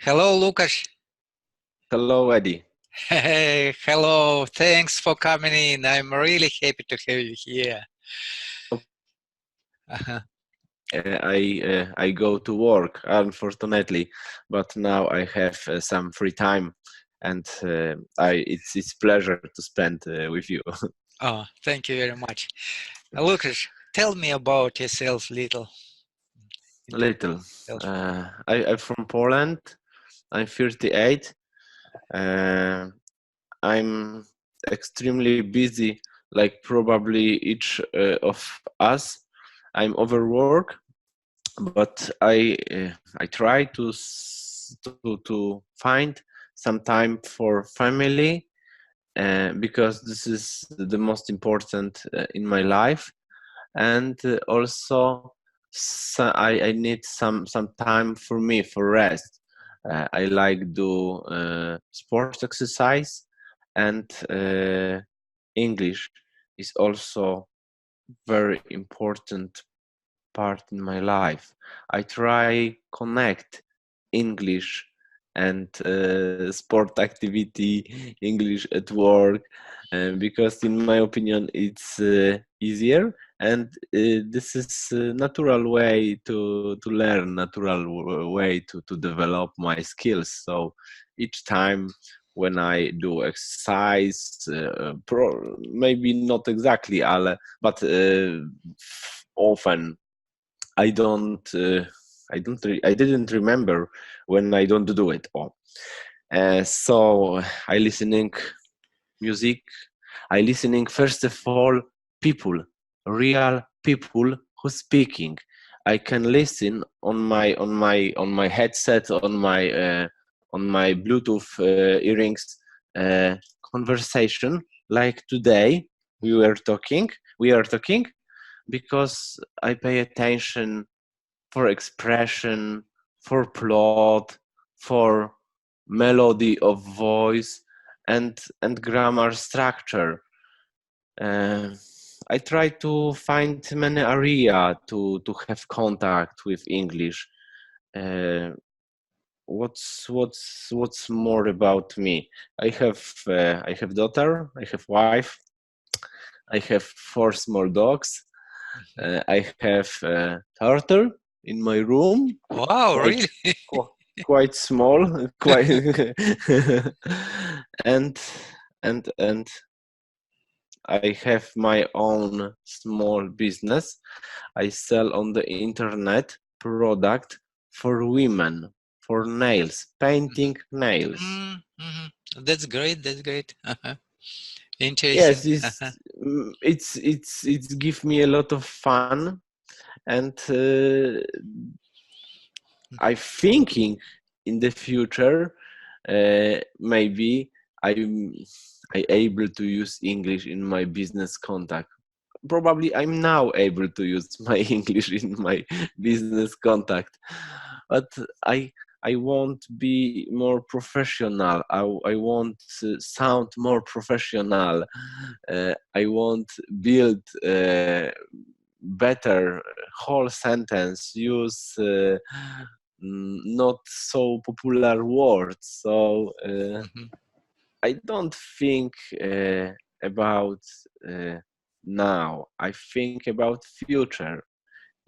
Hello, Lukas. Hello, Eddie. Hey, hello. Thanks for coming in. I'm really happy to have you here. Uh-huh. I go to work, unfortunately, but now I have some free time, and it's pleasure to spend with you. Oh, thank you very much. Lukas, tell me about yourself little. Little. I'm from Poland. I'm 38. Uh, I'm extremely busy, like probably each of us. I'm overworked, but I try to find some time for family because this is the most important in my life, and also I need some time for me for rest. I like do sports exercise, and English is also very important part in my life. I try connect English and sport activity, English at work, because in my opinion it's easier, and this is a natural way to learn, natural way to develop my skills. So each time when I do exercise, maybe not exactly, but often I don't. I didn't remember when I don't do it all. So I listening music. I listening first of all people, real people who speaking. I can listen on my headset, on my Bluetooth earrings, uh, conversation like today we are talking because I pay attention for expression, for plot, for melody of voice, and grammar structure. Uh, I try to find many area to have contact with English. Uh, what's more about me? I have daughter, I have wife, I have 4 small dogs. I have a turtle in my room, Wow, quite really? quite small, quite and and I have my own small business. I sell on the internet product for women, for nails, painting nails. That's great. That's great. Interesting. Yes, it's give me a lot of fun, and I thinking in the future maybe I able to use English in my business contact. Probably I'm now able to use my English in my business contact, but I I want be more professional. I want sound more professional. I want build better whole sentence. Use not so popular words. So Mhm. I don't think about now. I think about future.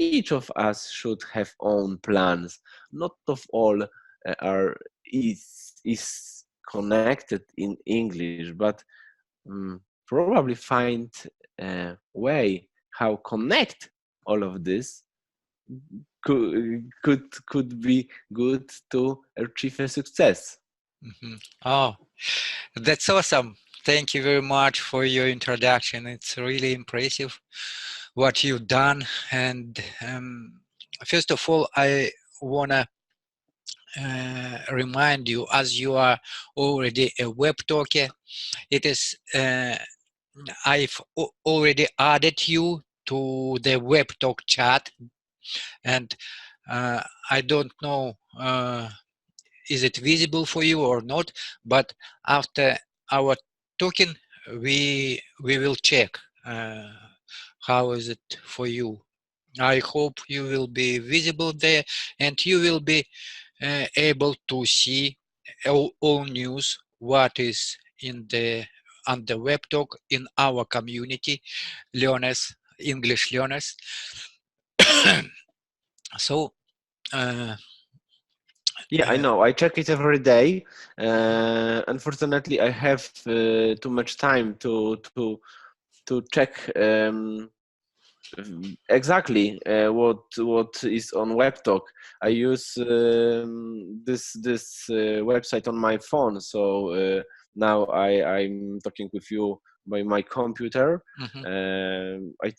Each of us should have own plans. Not of all is connected in English, but probably find a way how connect all of this could be good to achieve a success. Oh, that's awesome. Thank you very much for your introduction. It's really impressive what you've done. And first of all, I want to remind you, as you are already a web talker, it is I've already added you to the Webtalk chat, and I don't know is it visible for you or not, but after our talking we will check how is it for you. I hope you will be visible there, and you will be able to see all news, what is in the on the Webtalk in our community, learners, English learners. So Yeah, I know. I check it every day. Unfortunately, I have too much time to check exactly what is on Webtalk. I use this website on my phone, so now I'm talking with you by my computer. mhm. I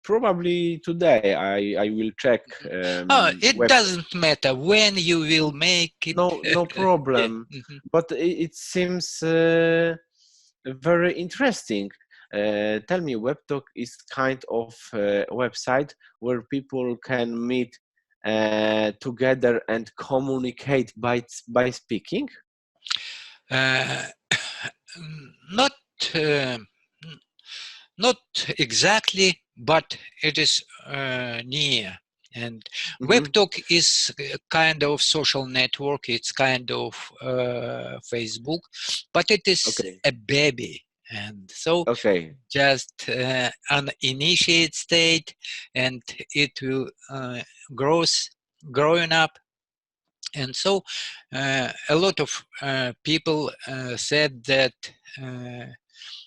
probably today I will check It web. doesn't matter when you will make it. No Yeah. problem, Mhm. but it seems very interesting. Tell me, Webtalk is kind of website where people can meet together and communicate by speaking. Uh, not uh, not exactly, but it is near. And Hmm. WebTalk is a kind of social network. It's kind of Facebook, but it is Okay, a baby, and so okay, just an initiate state, and it will grows growing up. And so a lot of people said that uh,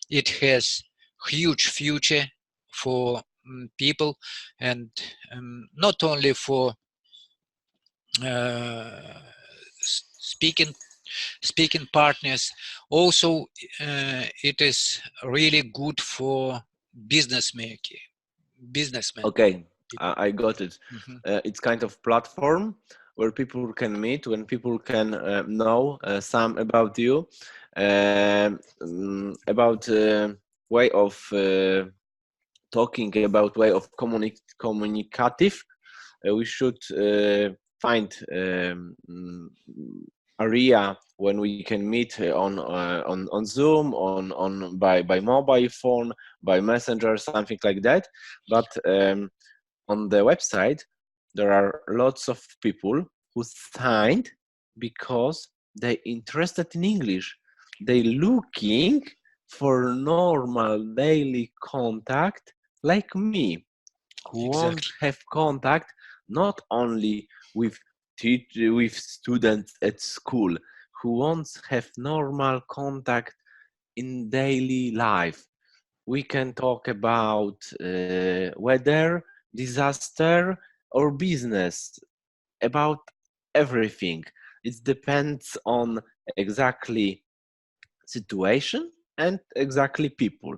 it has huge future for people, and not only for uh, speaking partners, also it is really good for business making businessmen okay. people. I got it. Mhm. It's kind of platform where people can meet, when people can know some about you, about way of talking, about way of communicative. We should find area when we can meet on Zoom, on by mobile phone, by Messenger, something like that. But on the website, there are lots of people who signed because they interested in English. They looking for normal daily contact like me, who wants Exactly. have contact not only with with students at school, who wants have normal contact in daily life. We can talk about weather, disaster, or business, about everything. It depends on exactly situation and exactly people.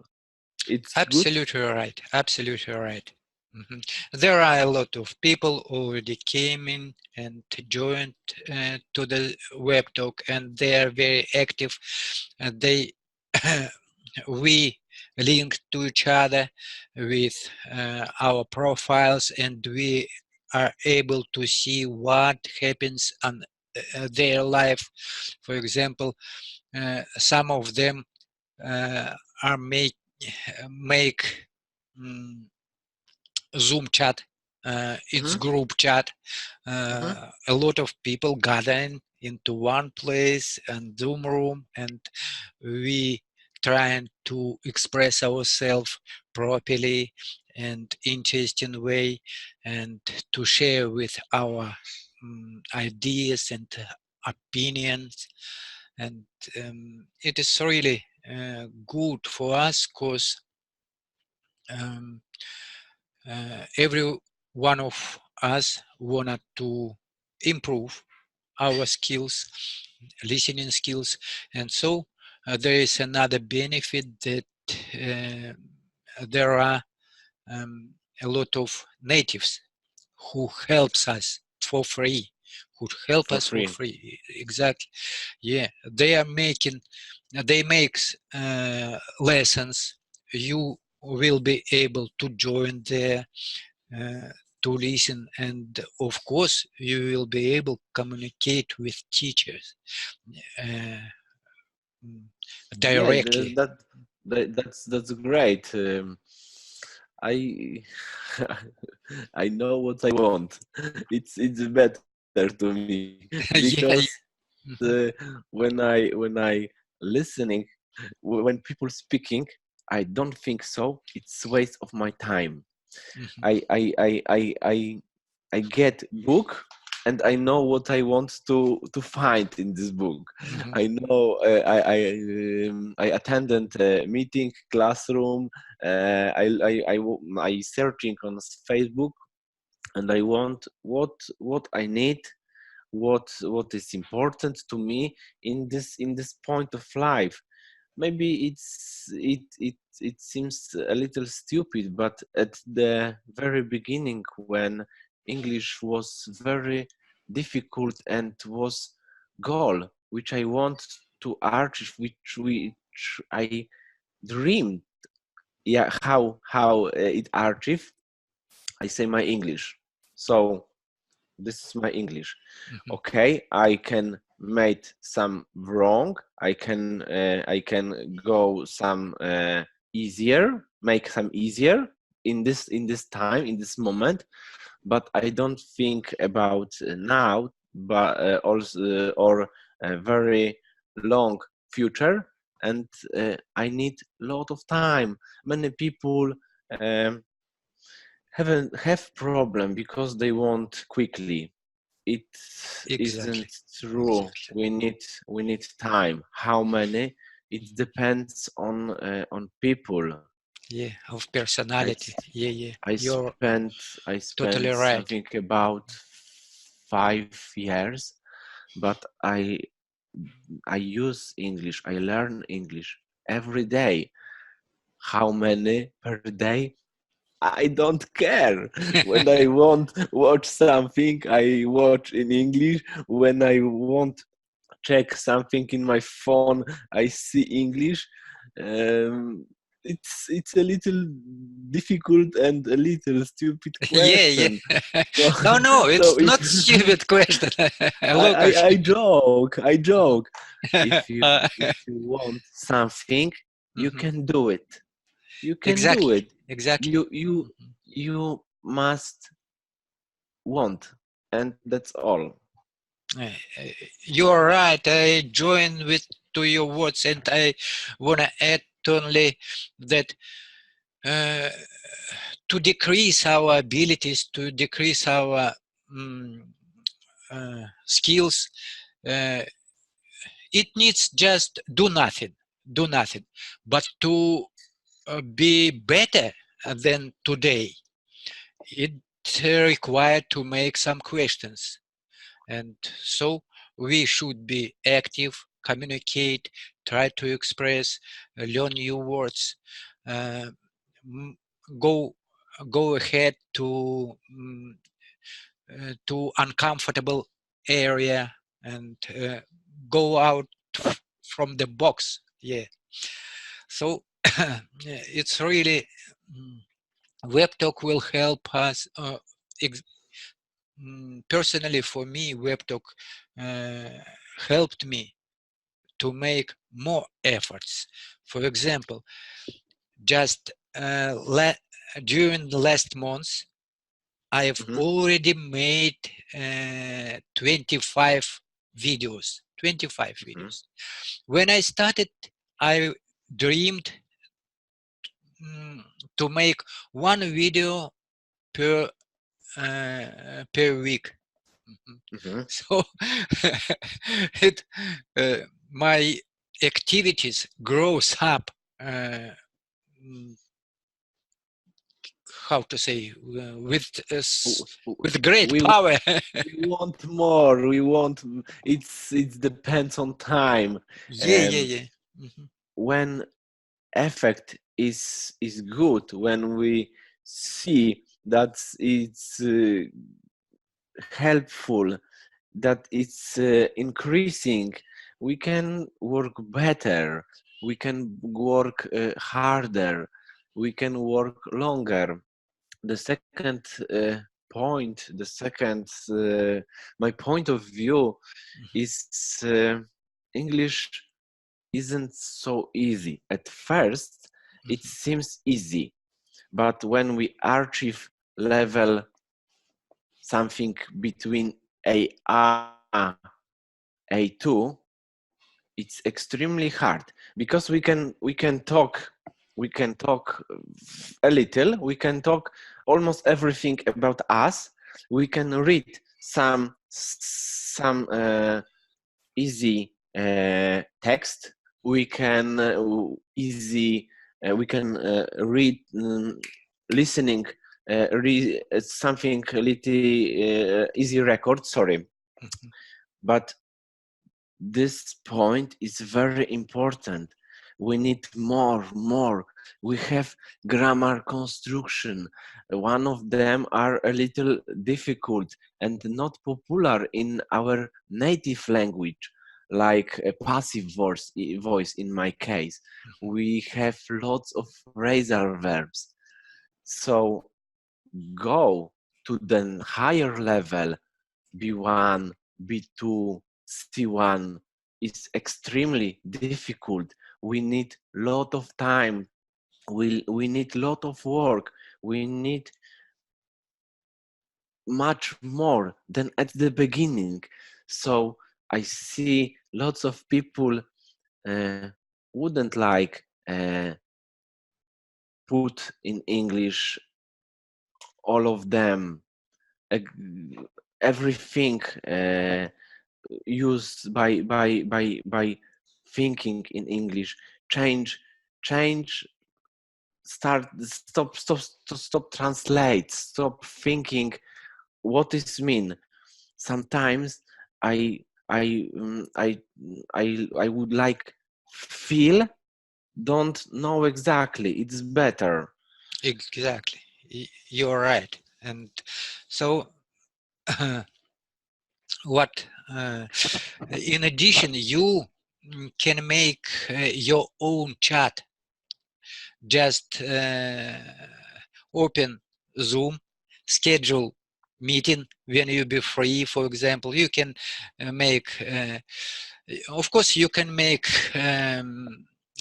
It's good. Absolutely right. Absolutely right. Mhm. There are a lot of people already came in and joined to the web talk, and they are very active. And they we link to each other with our profiles, and we are able to see what happens on their life. For example, some of them are make mm, Zoom chat. It's Mhm, group chat. mhm. A lot of people gathering into one place and Zoom room, and we trying to express ourselves properly and interesting way, and to share with our ideas and opinions. And it is really good for us, because um, every one of us wanted to improve our skills, listening skills. And so there is another benefit that uh, there are um, a lot of natives who helps us for free, who help For us for free. free. Exactly. Yeah, they are making, they makes lessons. You will be able to join there uh, to listen, and of course you will be able to communicate with teachers uh, mm, Yeah, directly. that's great. I I know what I want. It's better. to me Yeah. because when I listening, when people speaking, I don't think so. It's waste of my time. Mhm. I get book and I know what I want to find in this book. Mhm. I know I attended a meeting classroom. I searching on Facebook and I want what I need, what is important to me in this point of life. Maybe it seems a little stupid, but at the very beginning when English was very difficult and was goal which I want to achieve, which I dreamed, yeah, how it achieved, I say my English. So this is my English. Mhm. Okay, I can make some wrong. I can go some easier, make some easier in this time, in this moment. But I don't think about now, but also or a very long future. And I need a lot of time. Many people. Um, have problem because they want quickly. It isn't Exactly. true. Exactly. We need time. How many? It depends on people. Yeah. Of I personality. s- Yeah. Yeah. I You're spent totally right. something about 5 years, but I use English. I learn English every day. How many per day? I don't care. When I want watch something, I watch in English. When I want check something in my phone, I see English. Um, it's a little difficult and a little stupid Yeah. question. Yeah. So No. No. so It's if not stupid question, Lukas. I joke. Uh, If you want something, you mhm. can do it. You can do Exactly. it. Exactly. You must want, and that's all. Uh, uh, You're right. I join with to your words, and I wanna add only that uh, to decrease our abilities, to decrease our mm, skills, uh, it needs just do nothing, but to be better than today. It required to make some questions. And so we should be active, communicate, try to express, learn new words, uh, m- go go ahead to uncomfortable area and go out from the box. Yeah. So it's really Webtalk will help us. Personally, for me, Webtalk uh, helped me to make more efforts. For example, just during the last months, I've Mhm, already made 25 videos. 25 mhm, videos. When I started, I dreamed mm, to make one video per per week. Mhm. mhm. So it my activities grows up. Mm, how to say W- w- with great We power. we want more. We want. It depends on time. Yeah, yeah, Um, yeah. Mhm. when effect is good, when we see that it's helpful, that it's increasing, we can work better, we can work harder, we can work longer. The second point, the second my point of view Mhm. is English isn't so easy. At first it Mhm. seems easy, but when we achieve level something between A2, it's extremely hard because we can talk a little, we can talk almost everything about us, we can read some easy text, we can read listening something a little easy record, sorry. But this point is very important. We need more. We have grammar construction. One of them are a little difficult and not popular in our native language, like a passive voice in my case. We have lots of phrasal verbs. So go to the higher level, B1, B2, C1 is extremely difficult. We need lot of time. We need lot of work. We need much more than at the beginning. So I see lots of people wouldn't like put in English all of them, everything used by thinking in English, change, stop translate, stop thinking what is mean. Sometimes I would like feel, don't know exactly, it's better. Exactly, you're right. And so what in addition, you can make your own chat. Just open Zoom, schedule meeting when you be free. For example, you can make of course you can make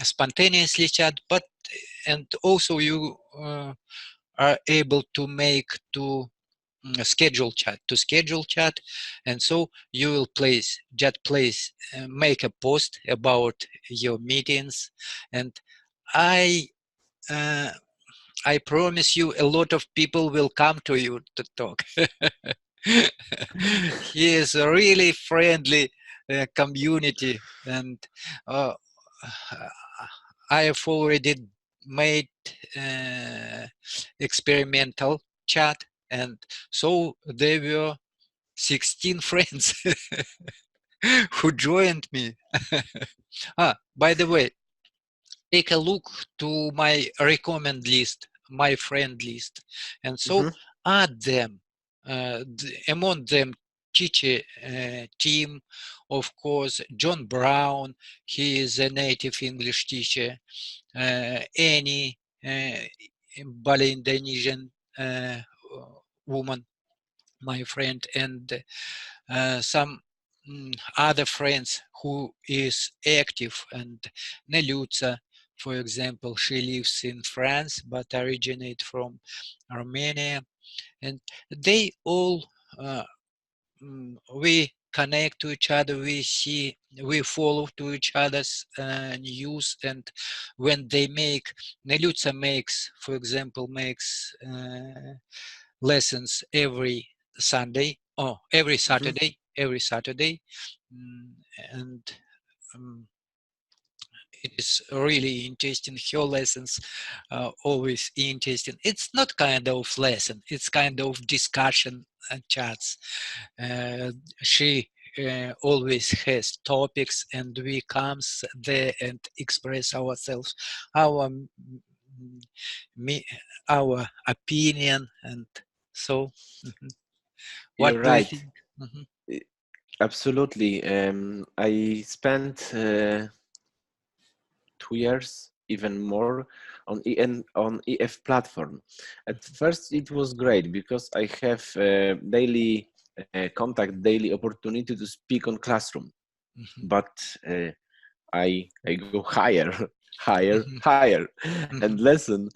spontaneously chat, but and also you are able to make to schedule chat, and so you will make a post about your meetings, and I uh, I promise you a lot of people will come to you to talk. He is a really friendly community, and uh, I have already made experimental chat, and so there were 16 friends who joined me. By the way, take a look to my recommend list, my friend list, and so add them. Among them, teacher team, of course, John Brown, he is a native English teacher. Annie, Bali-Indonesian woman, my friend, and some other friends who is active, and Neluca, for example, she lives in France but originate from Armenia, and they all we connect to each other, we follow to each other's news, and when they make, Neluca makes, for example, makes lessons every Sunday, or every Saturday, and um, it is really interesting. Her lessons are always interesting. It's not kind of lesson; it's kind of discussion and chats. Uh, she always has topics, and we comes there and express ourselves, our me, our opinion, and so. What You're do you right. think? Mhm. Absolutely. I spent 2 years, even more, on EF platform. At first, it was great because I have daily contact, daily opportunity to speak on classroom. Mhm. But I go higher, higher, Mhm. higher, and Mhm. lesson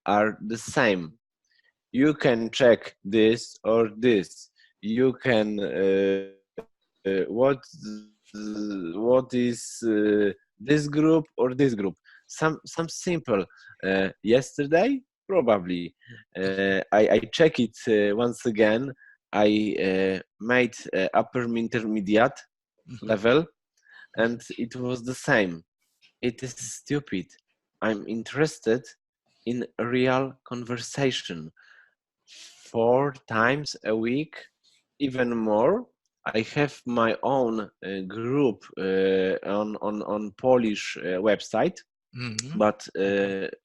are the same. You can check this or this. you can what is this group or this group. Some simple. Yesterday, probably. I check it once again. I made upper intermediate level, and it was the same. It is stupid. I'm interested in real conversation 4 times a week, even more. I have my own group on Polish website, but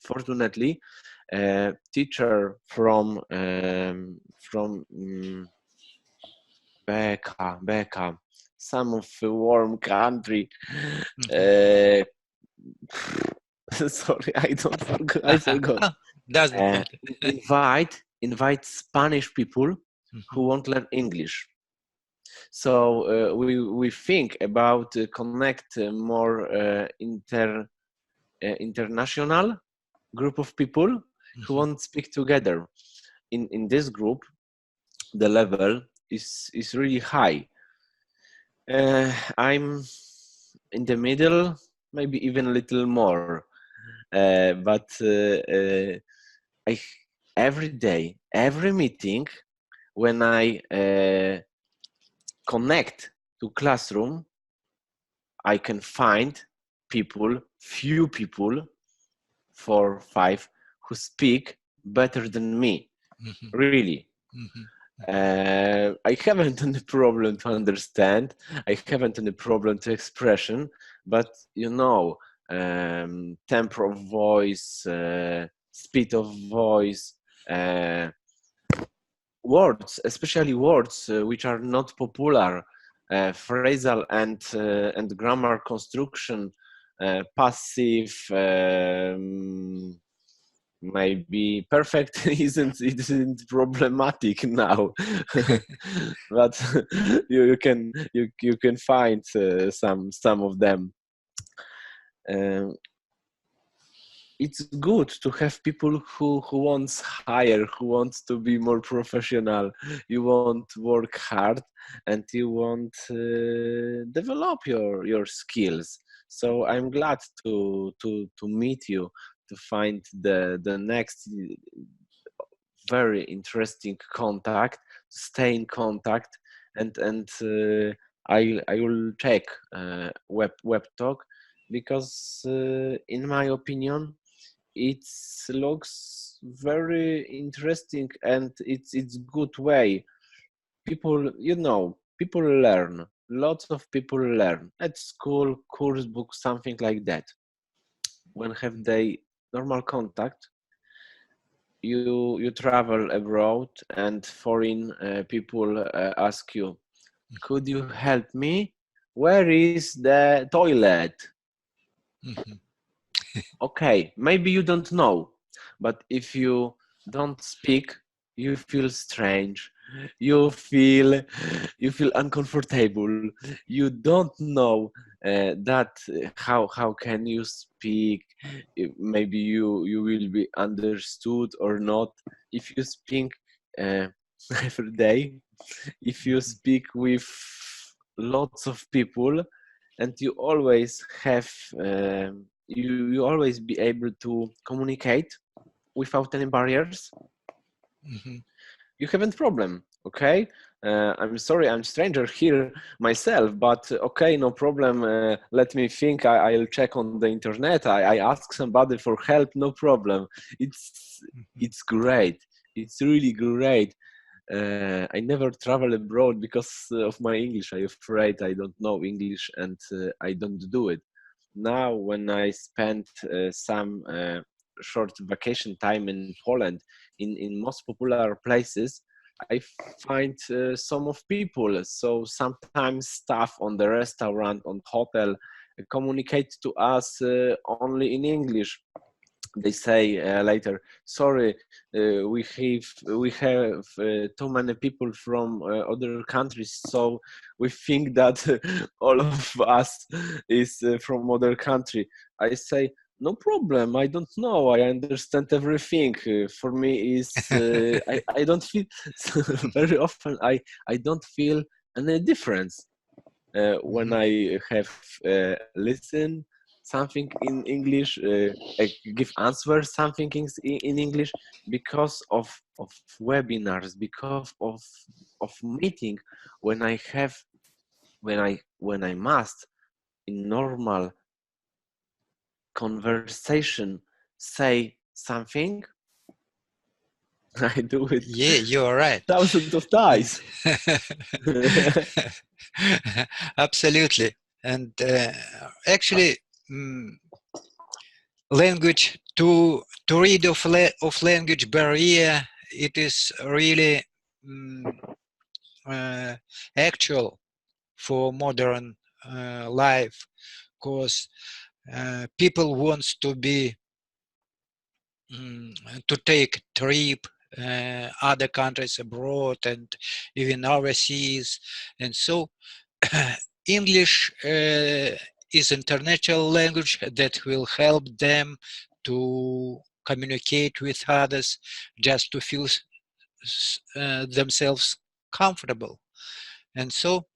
fortunately, teacher from Becca, some of the warm country. Sorry, I forgot. Invite Spanish people who won't learn English. So we think about connect more international group of people who won't speak together. In this group, the level is really high. I'm in the middle, maybe even a little more. But every day, every meeting, when I connect to classroom, I can find few people, 4, 5, who speak better than me. Really. I haven't any problem to understand. I haven't any problem to expression, but tempo of voice, speed of voice, words, especially words which are not popular, phrasal and grammar construction, passive. Maybe perfect isn't problematic now, but you can find some of them. It's good to have people who wants higher, who wants to be more professional. You want to work hard and you want develop your skills. So I'm glad to meet you, to find the next very interesting contact, stay in contact, and I will check Webtalk, because in my opinion it looks very interesting, and it's good way. People learn. Lots of people learn at school, course book, something like that. When have they normal contact, you travel abroad and foreign people ask you, could you help me? Where is the toilet? Okay, maybe you don't know, but if you don't speak, you feel strange. You feel uncomfortable. You don't know that how can you speak. Maybe you will be understood or not. If you speak every day, if you speak with lots of people, and you always have you always be able to communicate without any barriers, you haven't problem. Okay, I'm sorry, I'm stranger here myself, but okay, no problem. Let me think. I'll check on the internet. I ask somebody for help. No problem. It's great. It's really great. I never travel abroad because of my English. I'm afraid I don't know English, and I don't do it. Now, when I spend some short vacation time in Poland, in most popular places, I find some of people. So sometimes staff on the restaurant, on hotel, communicate to us only in English. They say later, sorry, we have too many people from other countries, so we think that all of us is from other country. I say, no problem. I don't know. I understand everything. For me, is I don't feel very often. I don't feel any difference when Mhm. I have listen something in English, I give answer something in English because of webinars, because of meeting when I have when I must in normal conversation say something. I do it Yeah, you're right. thousands of And times. absolutely. And actually, mm, language to read of language barrier, it is really mm, uh, actual for modern life, because people wants to be to take trip other countries abroad and even overseas, and so English is international language that will help them to communicate with others, just to feel themselves comfortable. And so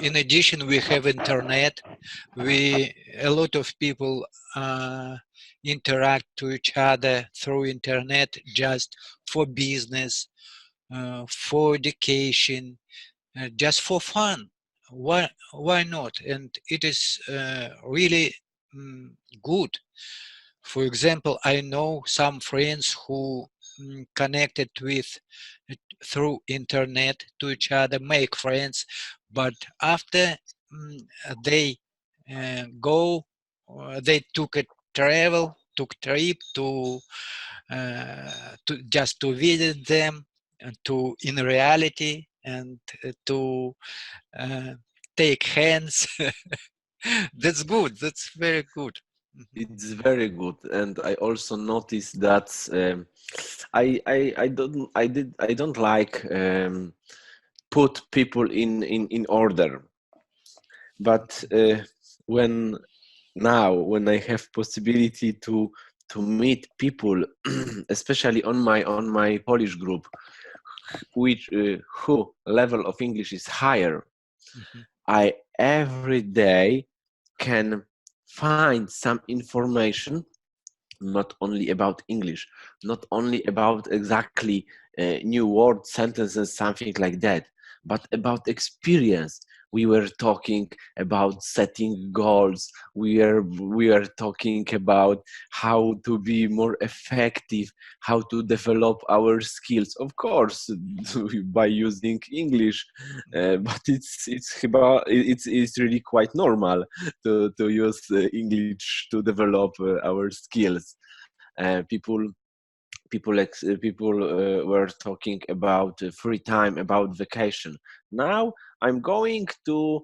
in addition, we have internet. A lot of people interact to each other through internet, just for business, for education, just for fun. Why not? And it is really good. For example, I know some friends who connected with through internet to each other, make friends, but after they go, they took a took trip to just to visit them, to in reality, and to uh, take hands. That's good. That's very good. Mhm. It's very good, and I also noticed that I don't like put people in order, but when now when I have possibility to meet people, especially on my Polish group, which who level of English is higher, Mhm. I every day can find some information not only about English, not only about exactly new word sentences, something like that, but about experience. We were talking about setting goals. We are talking about how to be more effective, how to develop our skills. Of course, by using English, but it's really quite normal to use English to develop our skills. People were talking about free time, about vacation. Now I'm going to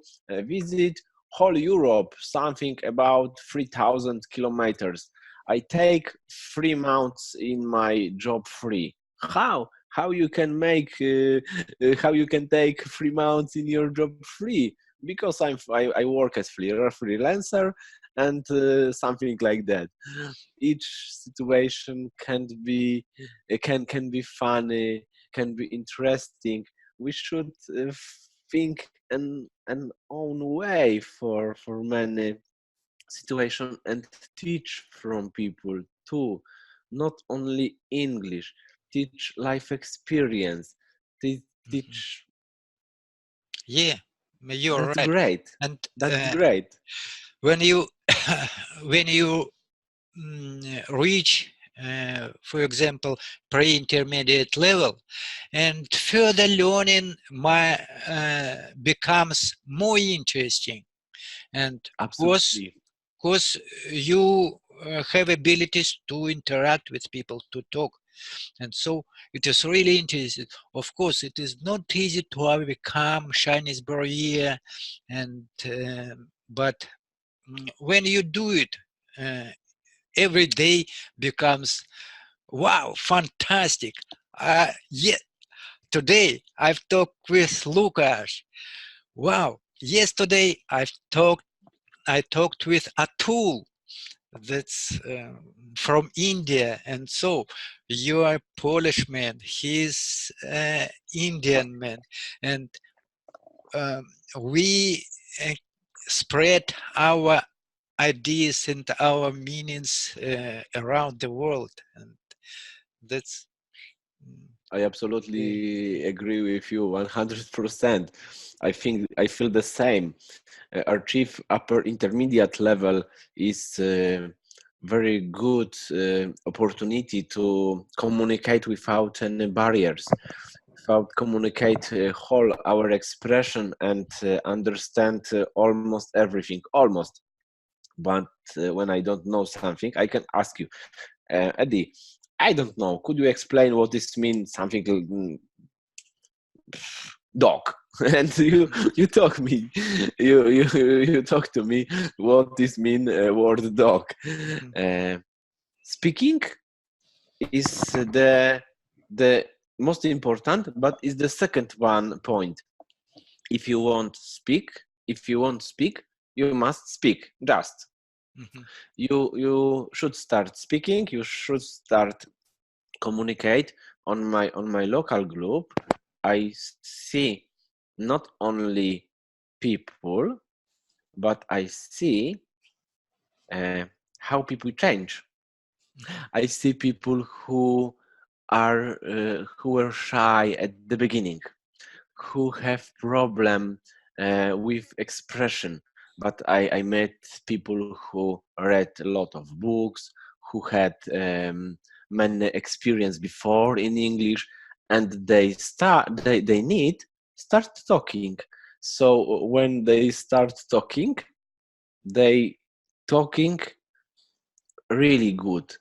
visit whole Europe, something about 3,000 kilometers. I take 3 months in my job free. How you can make how you can take 3 months in your job free? Because I work as freelancer and something like that. Each situation can be funny, can be interesting. We should think an own way for many situation and teach from people too, not only English. Teach life experience. Mhm. Teach. Yeah, you're That's right. great. And That's great. when you when you reach, for example, pre-intermediate level, and further learning becomes more interesting, and Absolutely. because you have abilities to interact with people, to talk, and so it is really interesting. Of course, it is not easy to overcome Chinese barrier, and but when you do it, uh, every day becomes wow, fantastic. Yeah, today I've talked with Lukas. Wow, yesterday I talked with Atul. that's from India, and so you are Polish man, he's Indian man, and um, we spread our ideas and our meanings around the world, and that's I absolutely agree with you 100%. I feel the same. Achieve upper intermediate level is very good opportunity to communicate without any barriers, without communicate whole our expression and understand almost everything, almost. But when I don't know something, I can ask you, Eddie, I don't know. Could you explain what this means? Something dog, and you talk me, you talk to me what this mean word dog. Uh, Speaking is the most important, but is the second one point. If you want speak, if you want speak, you must speak. Just you should start speaking. You should start communicate on my local group. I see not only people, but I see how people change. I see people who were shy at the beginning, who have problem with expression. But I met people who read a lot of books, who had many experience before in English, and they need start talking. So when they start talking, they talking really good.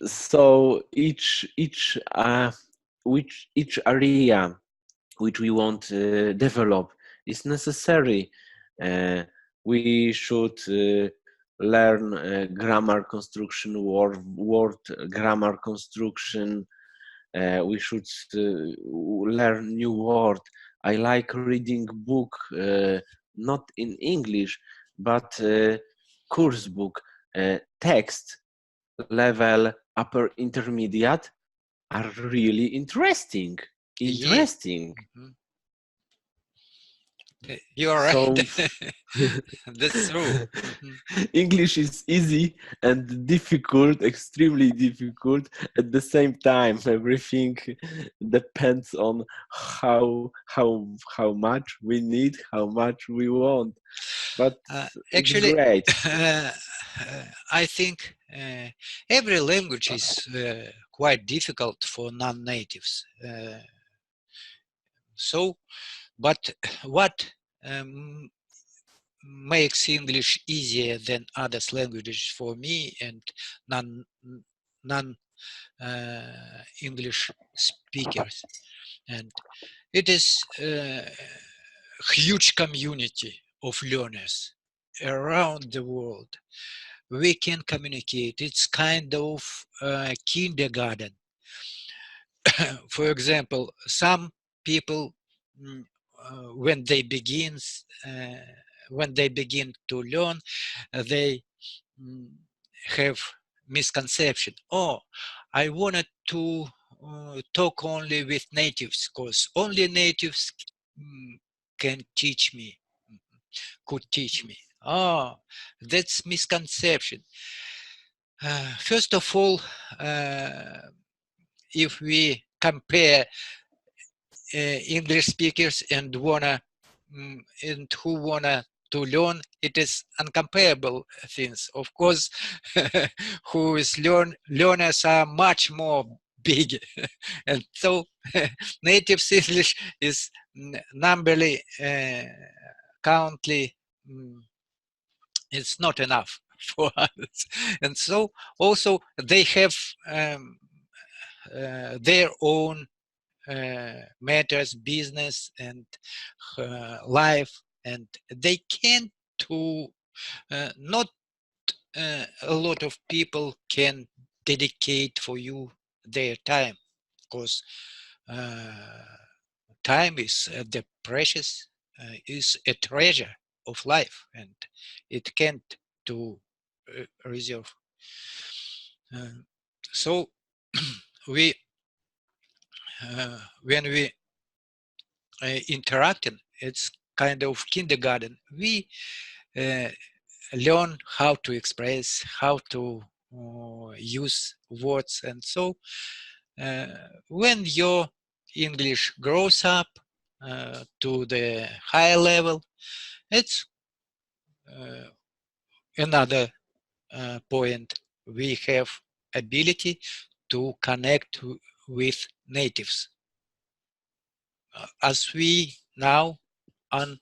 So each area which we want to develop is necessary. Uh, we should learn grammar construction, word grammar construction. We should learn new word. I like reading book, not in English, but course book, text level, upper intermediate are really interesting. Yeah. Interesting. You're So right. That's true. English is easy and difficult, extremely difficult at the same time. Everything depends on how much we need, how much we want. But it's Actually, great. I think every language is quite difficult for non-natives. So, but what um, makes English easier than other languages for me and non non English speakers, and it is a huge community of learners around the world. We can communicate. It's kind of kindergarten. For example, some people, mm, when they when they begin to learn, they mm, have misconception. Oh, I wanted to talk only with natives, because only natives mm, can teach me, could teach me. Oh, that's misconception. First of all, if we compare English speakers and and who wanna to learn, it is uncomparable things. Of course, who is learners are much more big, and so native English is numberly, countly. It's not enough for us, and so also they have their own matters, business and life, and they can't to not a lot of people can dedicate for you their time, because uh, time is the precious, is a treasure of life, and it can't to reserve. So we when we interacting, it's kind of kindergarten. We learn how to express, how to use words, and so when your English grows up to the higher level, it's another point. We have ability to connect with natives, as we now on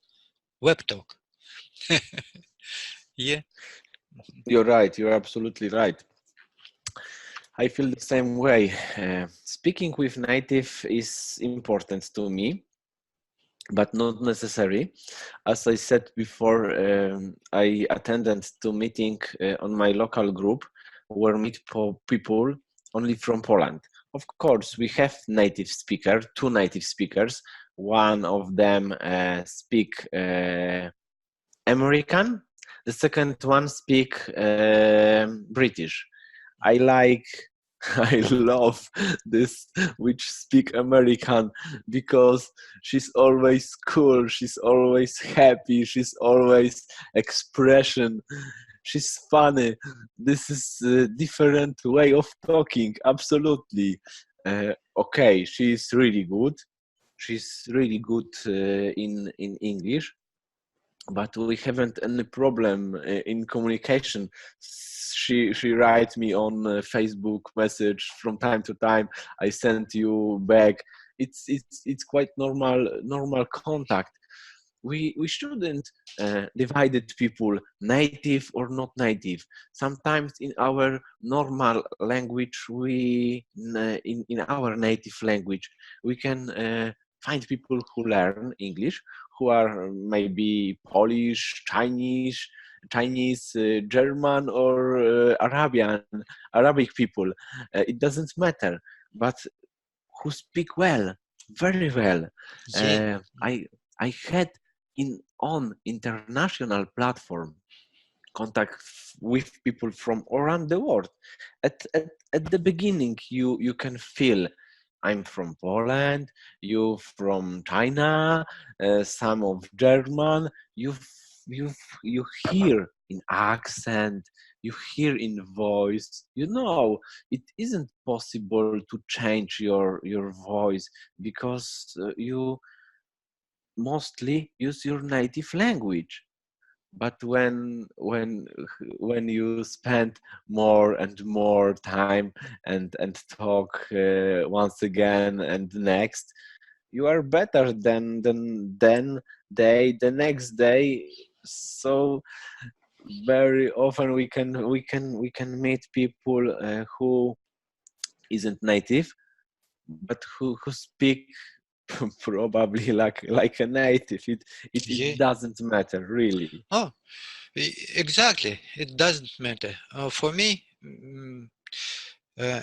Webtalk. Yeah. You're right. You're absolutely right. I feel the same way. Speaking with native is important to me, but not necessary. As I said before, I attended to meeting on my local group where meet people only from Poland. Of course, we have native speaker, two native speakers. One of them speak American. The second one speak British. I like, I love this which speak American because she's always cool, she's always happy, she's always expression, she's funny. This is a different way of talking, absolutely. Okay, she's really good. She's really good in English, but we haven't any problem in communication. She writes me on Facebook message from time to time. I send you back. It's quite normal contact. We shouldn't divide it people native or not native. Sometimes in our normal language, in our native language, we can find people who learn English, who are maybe Polish, Chinese, German, or Arabic people. It doesn't matter, but who speak well, very well. Yeah. I had on international platform contact with people from around the world. At the beginning, you can feel I'm from Poland, you from China, some of German. You you hear in accent, you hear in voice. You know it isn't possible to change your voice because you mostly use your native language. But when you spend more and more time and talk once again and next, you are better than the next day. So very often we can meet people who isn't native, but who speak probably like a native. It Yeah. doesn't matter really. Oh, exactly. It doesn't matter. For me, uh,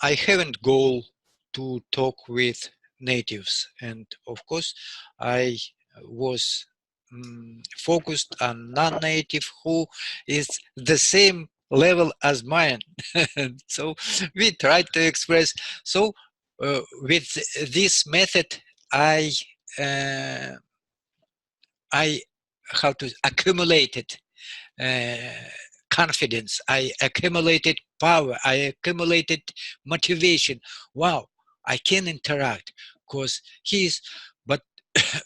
I haven't goal to talk with natives, and of course, I was focused on non-native who is the same level as mine. So we tried to express. So with this method, I uh, I how to accumulated confidence. I accumulated power. I accumulated motivation. Wow, I can interact because he's. But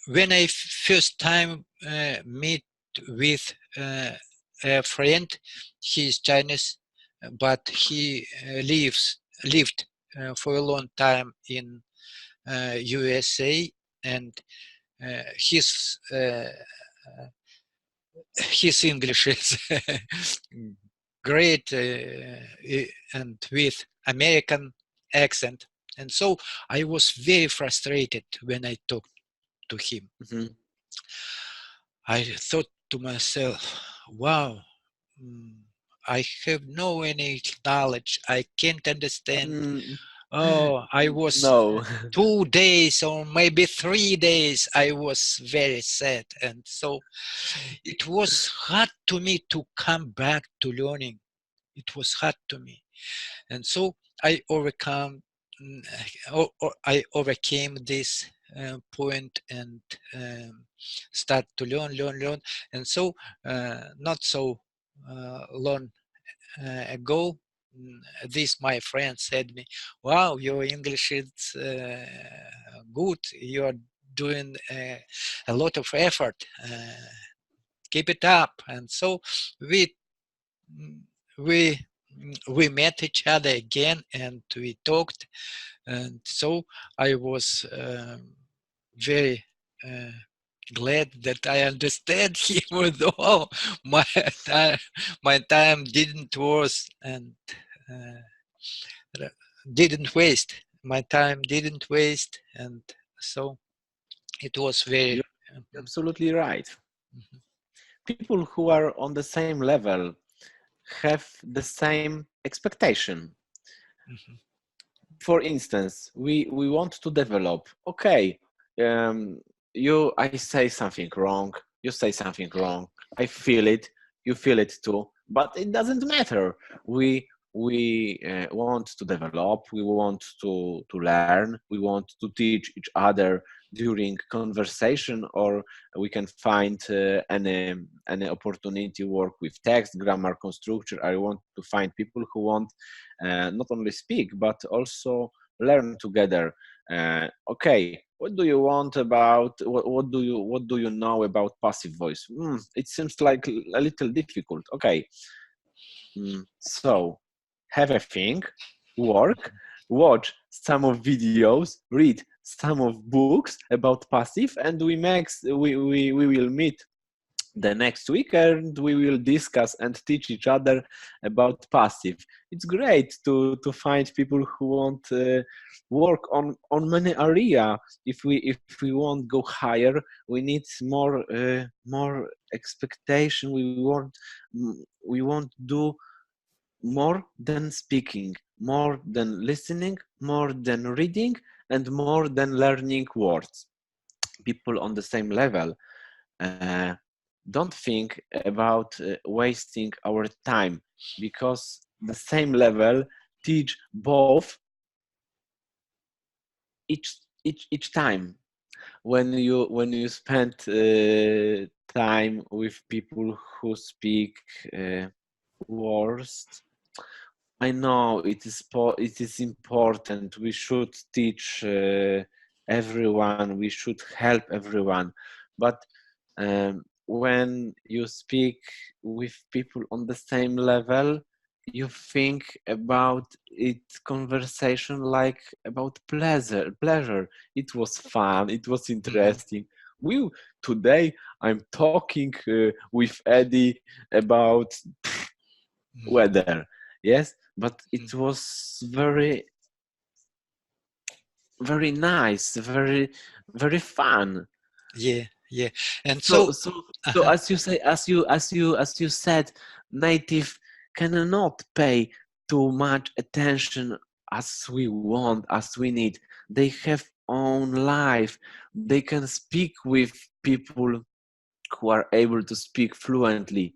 when I first time meet with a friend, he's Chinese, but he lived for a long time in USA, and his his English is great and with American accent. And so I was very frustrated when I talked to him. Mhm. I thought to myself, wow, mm, I have no any knowledge. I can't understand Mm, Oh, I was No. 2 days or maybe 3 days. I was very sad, and so it was hard to me to come back to learning. It was hard to me, and so I overcome. Or I overcame this point and start to learn, and so not so long ago, this my friend said me, "Wow, your English is good. You are doing a lot of effort. Keep it up." And so we mm, we we met each other again and we talked, and so I was very uh, glad that I understand him, although my time, my time didn't was and didn't waste. My time didn't waste, and so it was very. You're Mhm, absolutely right. mhm, People who are on the same level have the same expectation. mhm, For instance, we want to develop. Okay, um, I say something wrong. You say something wrong. I feel it. You feel it too. But it doesn't matter. We want to develop. We want to learn. We want to teach each other during conversation, or we can find any opportunity work with text, grammar, construction. I want to find people who want not only speak but also learn together. Okay, what do you want about what do you know about passive voice? It seems like a little difficult. Okay, so have a think, work, watch some of videos, read some of books about passive, and we will meet the next week and we will discuss and teach each other about passive. It's great to find people who want work on many area. If we want go higher, we need more expectation. We want do more than speaking, more than listening, more than reading, and more than learning words. People on the same level uh, don't think about wasting our time, because the same level teach both each time. When you spend time with people who speak uh, worst, I know it is important. We should teach everyone. We should help everyone, but when you speak with people on the same level, you think about it conversation like about pleasure. It was fun, it was mhm, interesting. we Today I'm talking with Eddie about mhm, weather, yes, but it mhm. was very nice, very fun. Yeah, yeah, and so so. so so Uh-huh. as you said, native cannot pay too much attention as we want, as we need. They have own life. They can speak with people who are able to speak fluently.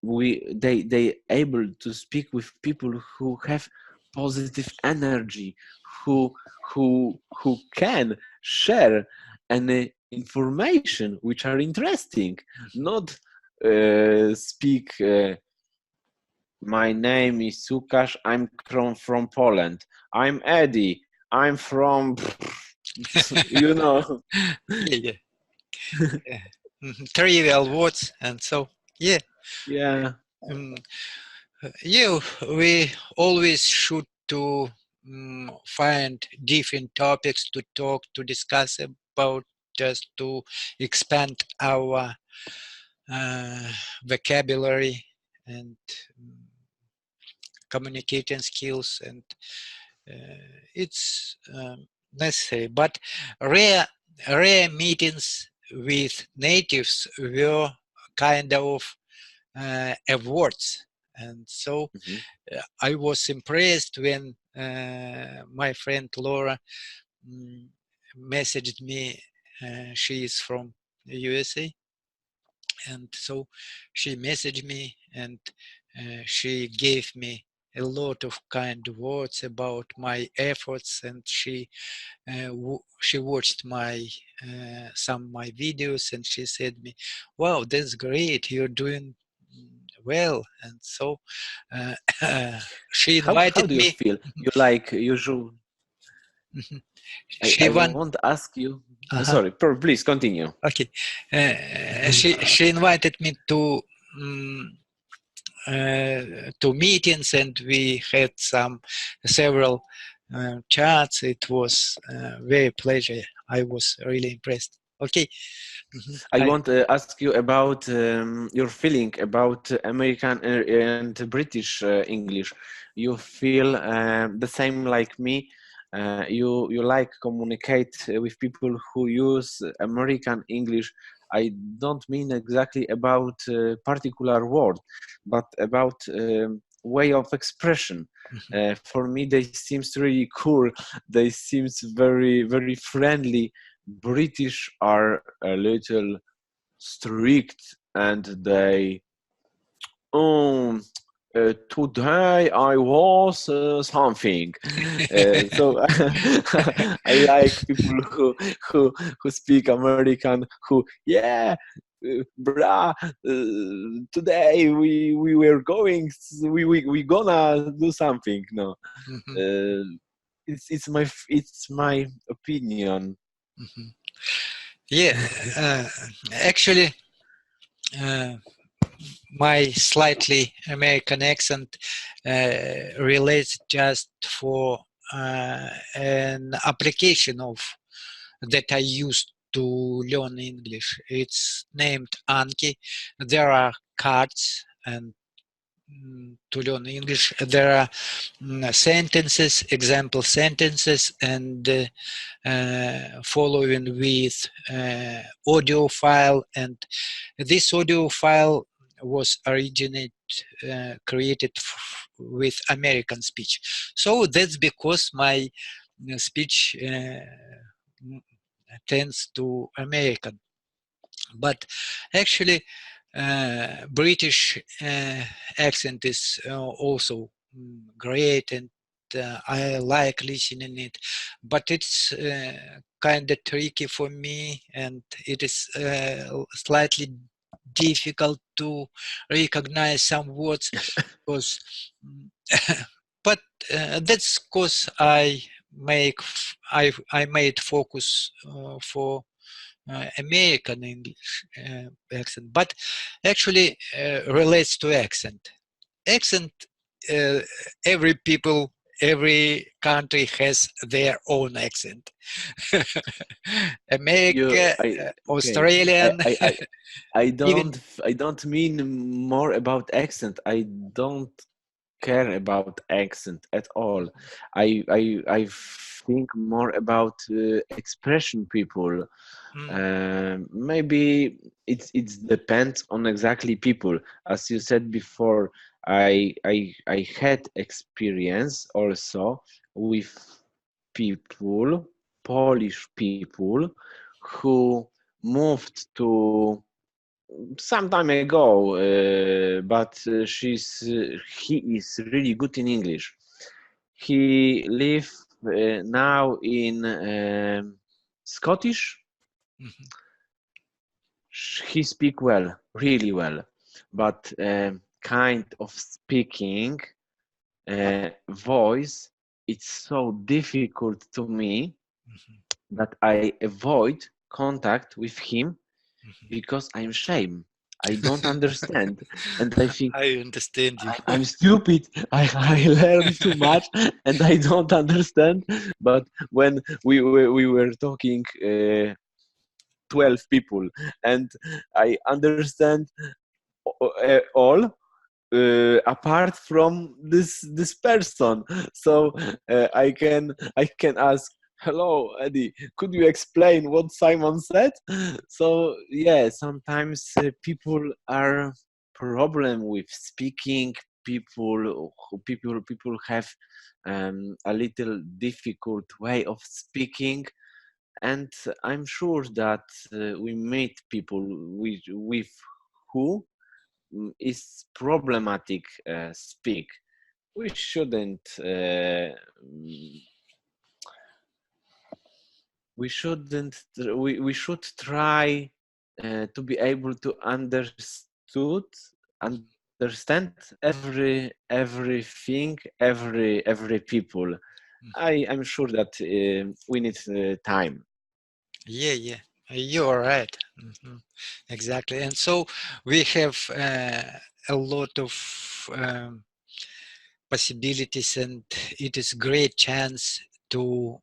They able to speak with people who have positive energy, who who can share any information which are interesting, not speak my name is Lukas, I'm from Poland. I'm Eddie, I'm from you know. Yeah, yeah, yeah. Trivial words, and so yeah. Yeah. Um, yeah, we always should to find different topics to talk, to discuss about, just to expand our vocabulary and mm, communicating skills, and it's necessary. But rare, rare meetings with natives were kind of awards, and so Mhm. I was impressed when my friend Laura messaged me. She is from USA, and so she messaged me, and she gave me a lot of kind words about my efforts, and she watched my some my videos, and she said me, "Wow, that's great! You're doing well." And so she How invited do you me. feel? You like usual? She I want. want to ask you. Uh-huh. Sorry, please continue. Okay. She invited me um, to meetings, and we had several chats. It was very pleasure. I was really impressed. Okay. Mhm. I want to ask you about your feeling about American and British English. You feel the same like me. You like communicate with people who use American English. I don't mean exactly about particular word, but about way of expression. For me, they seems really cool. They seems very friendly. British are a little strict, and they um today I was something. So I like people who speak American, who brah, today we were going, we gonna do something. No, Mhm. uh, it's my opinion. Mhm. Yeah, uh, actually, uh, my slightly American accent relates just for an application of that I used to learn English. It's named Anki. There are cards, and to learn English, there are sentences, example sentences, and following with audio file, and this audio file was created with American speech. So that's because my speech tends to American. But actually, British accent is also great, and I like listening it. But it's kind of tricky for me, and it is slightly difficult to recognize some words, because but that's because I made focus for American English accent, but actually relates to accent. Accent, uh, every people, every country has their own accent. You, America, okay. I, Australian. I, I, I Even. don't, I don't mean more about accent. I don't care about accent at all. I think more about expression people. Mm, Maybe it depends on exactly people. As you said before, I had experience also with people, Polish people, who moved to some time ago, but he is really good in English. He live now in Scottish. mhm, He speak well, really well, but kind of speaking voice, it's so difficult to me mhm, that I avoid contact with him mhm. because I'm shame. I don't understand, and I think I understand you. I'm stupid. I learn too much, and I don't understand. But when we were talking 12 people, and I understand all apart from this person. So I can ask, hello Eddie, could you explain what Simon said? So yeah, sometimes people are problem with speaking, people have a little difficult way of speaking, and I'm sure that we meet people with who is problematic speak. We shouldn't we should try to be able to understand everything, every people. I'm sure that we need time. Yeah, you're right. Exactly. And so we have a lot of possibilities, and it is great chance to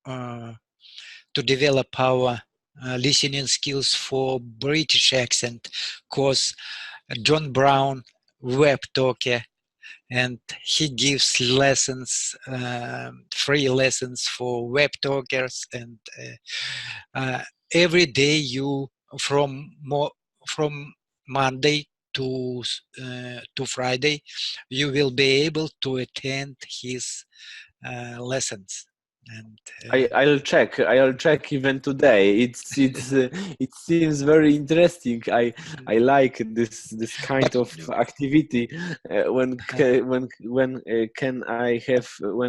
uh, develop our listening skills for British accent, cause John Brown, web talker, and he gives lessons, free lessons for web talkers, and every day you from Monday to Friday, you will be able to attend his lessons. And I'll check even today. It seems very interesting. I like this kind but of activity. When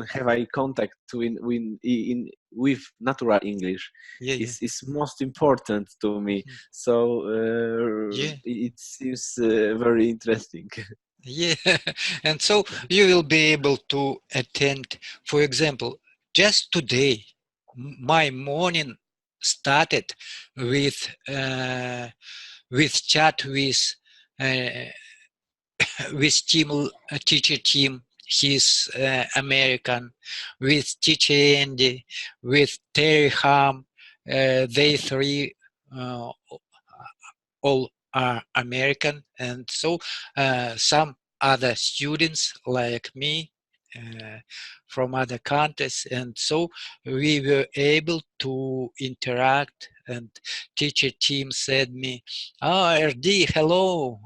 have I contact with natural English yeah. is most important to me. So Yeah, it seems very interesting. yeah. And so you will be able to attend, for example, just today, my morning started with chat uh, with teacher team. He's American, with teacher Andy, with Terry Ham. They three uh, all are American, and so some other students like me from other countries, and so we were able to interact. And teacher team said me, "Oh, RD, hello,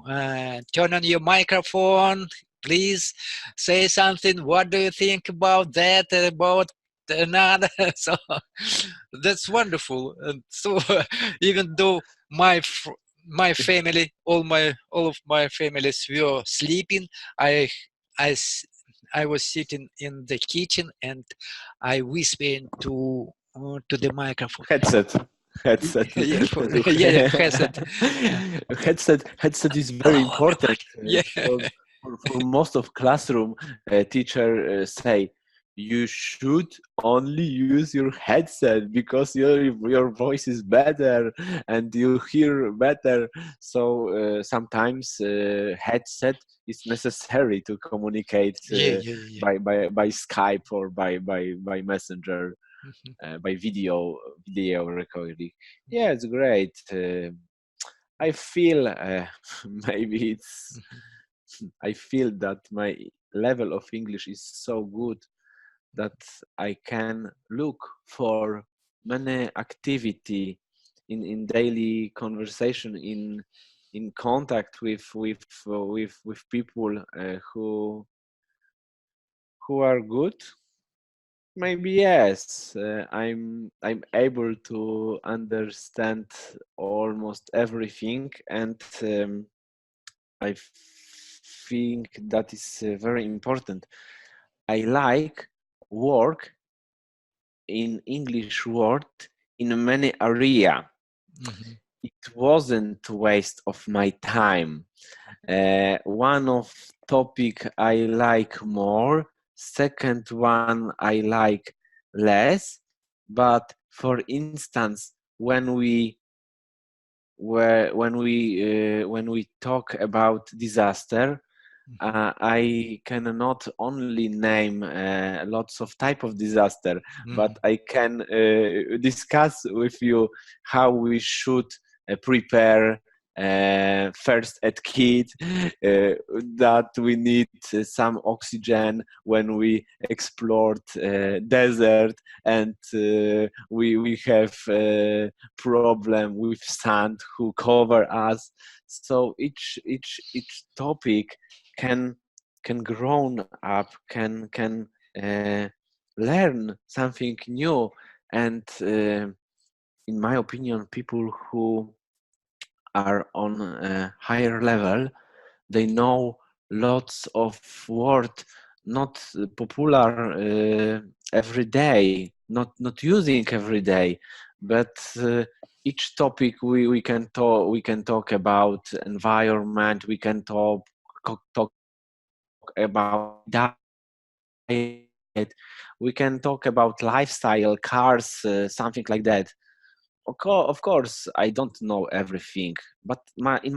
turn on your microphone, please say something. What do you think about that? About another?" So that's wonderful. And so even though my my family, all of my families were sleeping, I I s- I was sitting in the kitchen, and I whispered to the microphone. Headset. Headset. Yeah, yeah, headset. Headset is very Hello, important everybody. Yeah, for most of classroom. Teacher say you should only use your headset because your voice is better and you hear better. So sometimes headset is necessary to communicate yeah, yeah, yeah. by Skype or by Messenger, Mhm. by video recording. Yeah, it's great. I feel maybe it's I feel that my level of English is so good that I can look for many activity in daily conversation, in contact with people who are good. Maybe yes, I'm able to understand almost everything, and I think that is very important. I like work in English word in many area. Mhm. It wasn't waste of my time. One of topic I like more, second one I like less. But for instance, when we talk about disaster, I cannot only name lots of type of disaster, but Mhm. I can discuss with you how we should prepare first aid kit, that we need some oxygen when we explored desert, and we have problem with sand who cover us. So each topic can grown up, can learn something new. And in my opinion, people who are on a higher level, they know lots of words not popular every day, not using every day, but each topic we can talk about environment, we can talk about diet, we can talk about lifestyle, cars, something like that. Of course, I don't know everything, but in my native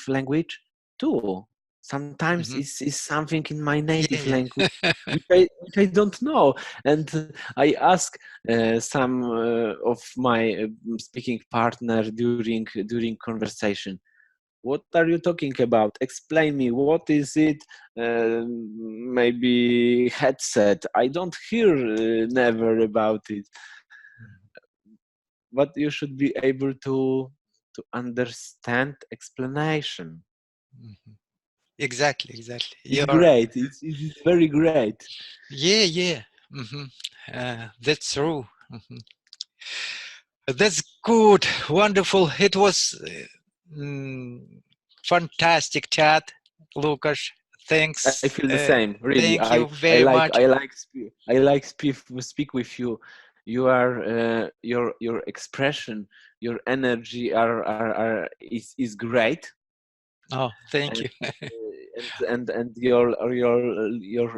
language too. Sometimes Mhm. it's something in my Yeah, native language yeah. which I don't know, and I ask some of my speaking partner during conversation. What are you talking about? Explain me. What is it? Maybe headset. I don't hear never about it, but you should be able to understand explanation. Mhm. Exactly, exactly. It's You're great. It's very great. yeah, yeah. Hmm. That's true. Mhm. That's good, wonderful. It was fantastic chat, Lukas. I Thanks. feel the same. Really, Thank you very much. speak with you. You are your expression, your energy is great, Oh, thank and you.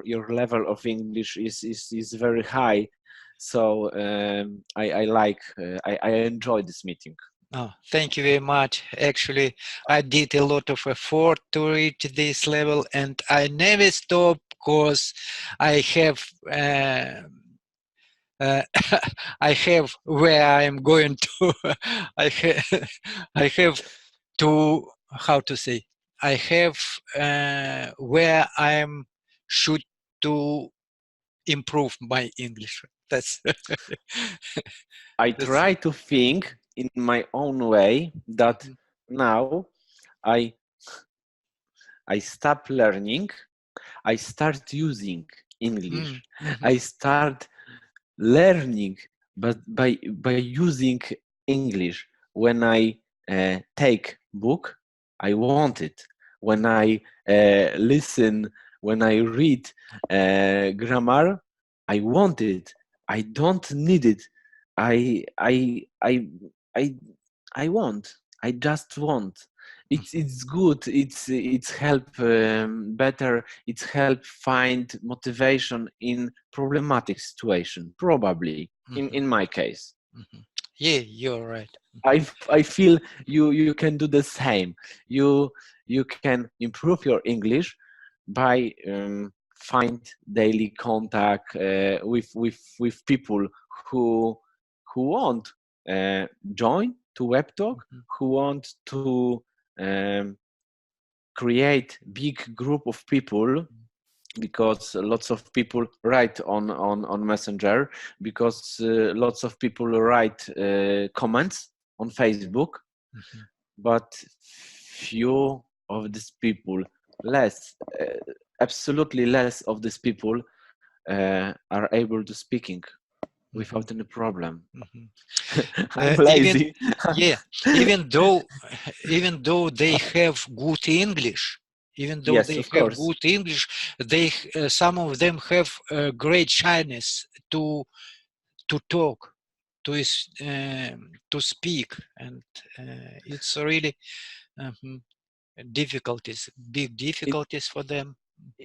your level of English is very high. So I like I enjoy this meeting. Oh, thank you very much. Actually, I did a lot of effort to reach this level, and I never stop because I have uh, I have where I am going to. I have to how to say. I have where I am should to improve my English. That's I that's. try to think in my own way that Mhm. now I I stop learning, I start using Mm, English. mhm, I start learning, but by using English. When I take book, I want it. When I listen, when I read grammar, I want it. I don't need it. I I I I I want. I just want. mhm, It's good. It's help better. It's help find motivation in problematic situation. Probably mhm, in my case, mhm. Yeah, you're right. I feel you can do the same. You can improve your English by find daily contact with people who want join to Webtalk, Mhm, who want to um, create big group of people, because lots of people write on Messenger, because lots of people write comments on Facebook, mhm, but few of these people, less, absolutely less of these people are able to speaking mhm, without any problem. mhm. I'm Even lazy. yeah, even though even though they have good English, even though Yes, they of have course. good English, they some of them have great shyness to talk, to speak, and it's really um, difficulties, big In, difficulties for them.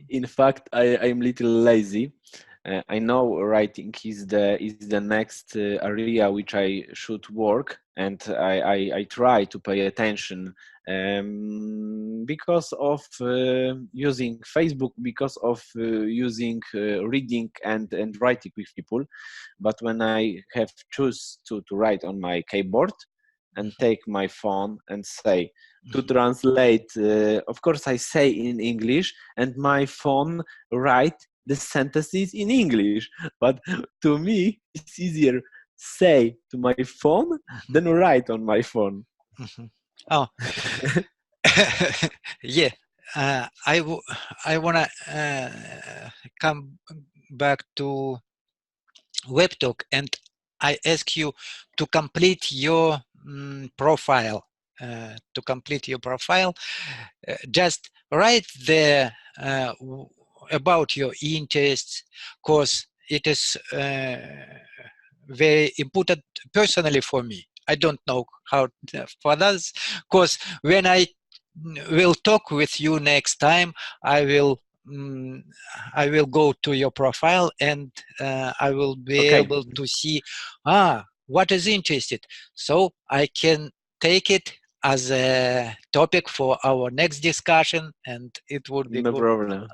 in fact, I'm little lazy. I know writing is the next area which I should work, and I try to pay attention because of using Facebook, because of using reading and writing with people. But when I have choose to write on my keyboard and Mhm, take my phone and say to mhm, translate, of course I say in English, and my phone write the sentences in English. But to me, it's easier say to my phone mhm, than write on my phone. mhm. Oh, yeah. I wanna come back to Webtalk, and I ask you to complete your profile. To complete your profile, just write there about your interests, because it is very important personally for me. I don't know how for others, because when I will talk with you next time, I will mm, I will go to your profile, and I will be Okay, able to see what is interested, so I can take it as a topic for our next discussion, and it would be no good. problem.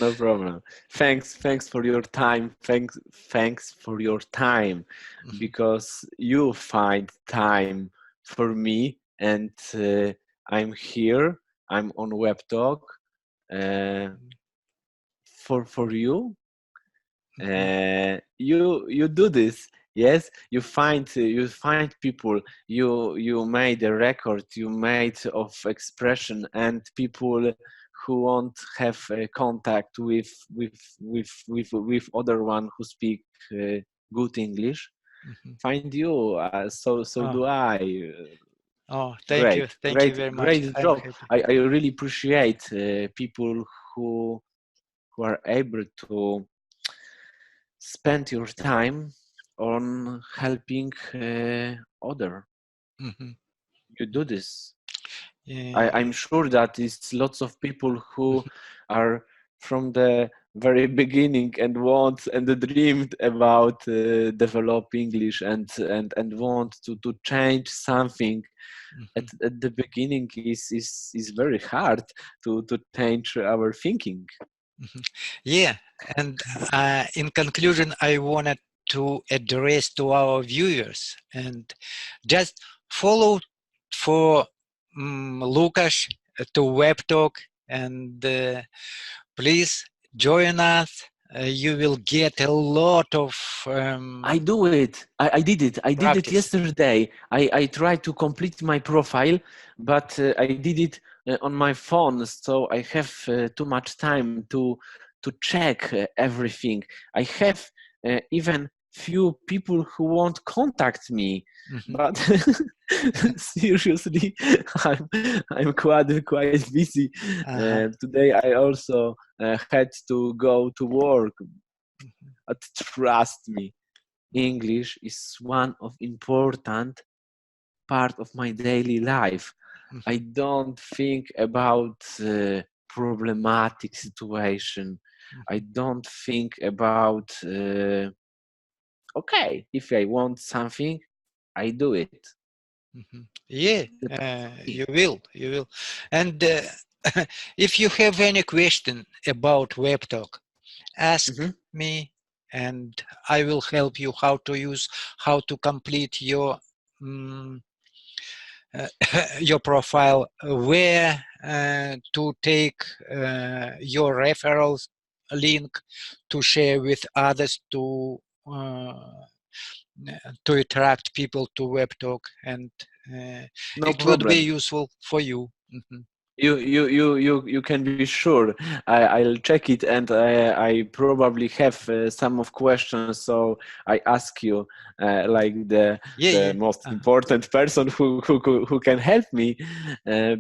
No problem. Thanks for your time. Thanks for your time, Mhm, because you find time for me, and I'm here. I'm on Webtalk uh, for you. mhm, You do this. Yes, you find people. You made a record. You made of expression, and people who won't have contact with other one who speak good English. mhm. Find you. So Oh, do I. oh, Great, thank you great, very much. great I'm job. happy. I really appreciate people who are able to spend your time on helping other. Mhm. You do this. Yeah. I'm sure that it's lots of people who are from the very beginning and want and dreamed about develop English and want to change something. At, Mhm. at the beginning is very hard to change our thinking. Mhm. Yeah, and in conclusion, I wanted to address to our viewers and just follow for Lukas to Webtalk, and please join us. You will get a lot of I do it. I did it. I did it practice. yesterday. I tried to complete my profile, but I did it on my phone, so I have too much time to check everything. I have even few people who won't contact me, Mhm. but seriously, I'm I'm quite busy. Uh-huh. Today I also had to go to work, Mhm. but trust me, English is one of important part of my daily life. I Mhm. don't think about problematic situation. I Mhm. don't think about okay, if I want something, I do it. Mhm. Yeah, Depends on me. you will. And if you have any question about WebTalk, ask Mhm. me, and I will help you how to use, how to complete your mm, your profile, where to take your referrals link to share with others uh, to attract people to WebTalk, and uh, No it would be problem. useful for you. Mhm. You can be sure. I'll check it, and I probably have some of questions. So I ask you, like Yeah, the yeah. most Uh-huh. important person who can help me,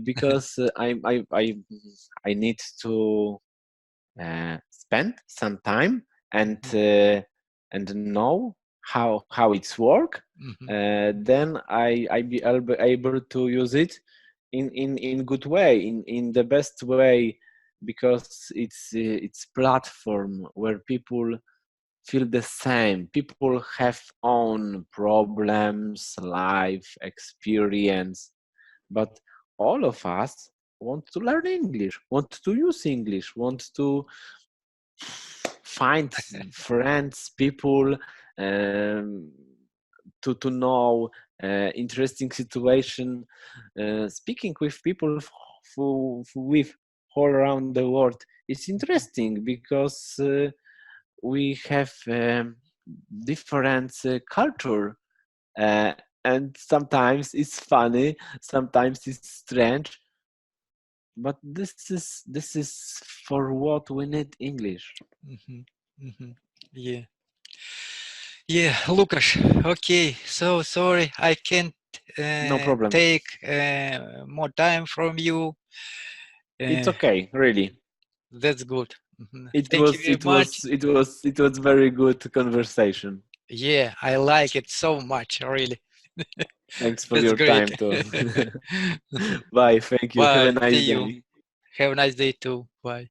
because I need to spend some time Mhm. and know how it's work. Mhm. Then I be able to use it in good way, in the best way, because it's platform where people feel the same. People have own problems, life experience, but all of us want to learn English, want to use English, want to find friends, people, um, to know interesting situation, speaking with people who live all around the world is interesting, because we have different culture, uh, and sometimes it's funny, sometimes it's strange, but this is for what we need English. Yeah. Yeah, Lukas. Okay, so sorry, I can't No problem. take more time from you. It's Uh, okay, really. that's good. It Thank you was very it much. was it was it was very good conversation. Yeah, I like it so much, really. Thanks for That's your great. time too. Bye. Thank you. Have a Bye. nice See you. day. Have a nice day too. Bye.